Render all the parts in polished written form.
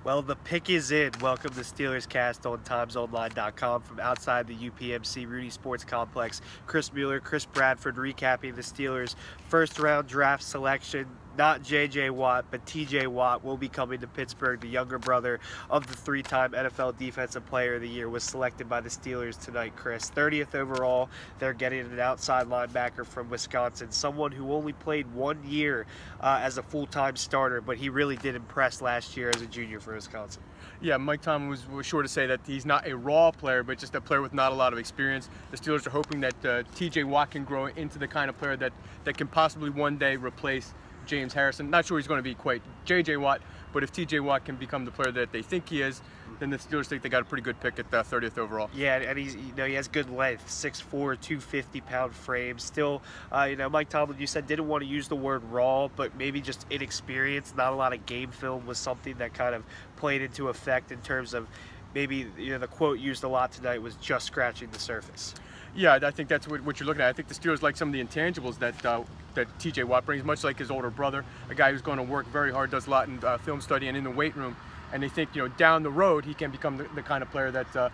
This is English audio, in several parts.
Well, the pick is in. Welcome to Steelers Cast on topvideos-bni.com from outside the UPMC Rudy Sports Complex. Chris Mueller, Chris Bradford recapping the Steelers' first-round draft selection. Not J.J. Watt, but T.J. Watt will be coming to Pittsburgh. The younger brother of the three-time NFL Defensive Player of the Year was selected by the Steelers tonight, Chris. 30th overall. They're getting an outside linebacker from Wisconsin, someone who only played 1 year as a full-time starter, but he really did impress last year as a junior for Wisconsin. Yeah, Mike Tomlin was sure to say that he's not a raw player, but just a player with not a lot of experience. The Steelers are hoping that T.J. Watt can grow into the kind of player that can possibly one day replace James Harrison. Not sure he's going to be quite J.J. Watt, but if T.J. Watt can become the player that they think he is, then the Steelers think they got a pretty good pick at 30th overall. Yeah, and he has good length, 6'4", 250-pound frame. Still, Mike Tomlin, you said, didn't want to use the word raw, but maybe just inexperienced. Not a lot of game film was something that kind of played into effect in terms of maybe the quote used a lot tonight was just scratching the surface. Yeah, I think that's what you're looking at. I think the Steelers like some of the intangibles that T.J. Watt brings, much like his older brother, a guy who's going to work very hard, does a lot in film study and in the weight room. And they think, down the road he can become the kind of player that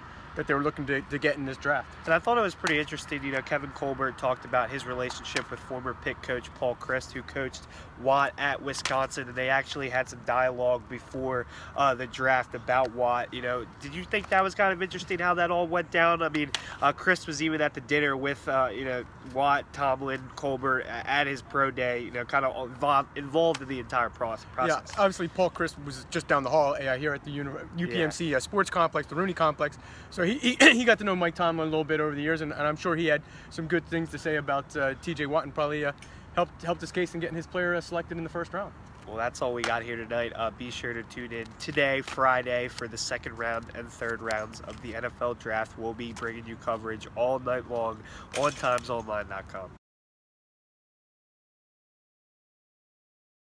they were looking to get in this draft. And I thought it was pretty interesting. Kevin Colbert talked about his relationship with former Pitt coach Paul Chryst, who coached Watt at Wisconsin, and they actually had some dialogue before the draft about Watt. Did you think that was kind of interesting how that all went down? I mean, Chryst was even at the dinner with Watt, Tomlin, Colbert at his pro day. Kind of involved in the entire process. Yeah, obviously Paul Chryst was just down the hall here at the UPMC Sports Complex, the Rooney Complex. So he got to know Mike Tomlin a little bit over the years, and I'm sure he had some good things to say about T.J. Watt, and probably helped his case in getting his player selected in the first round. Well, that's all we got here tonight. Be sure to tune in today, Friday, for the second round and third rounds of the NFL Draft. We'll be bringing you coverage all night long on topvideos-bni.com.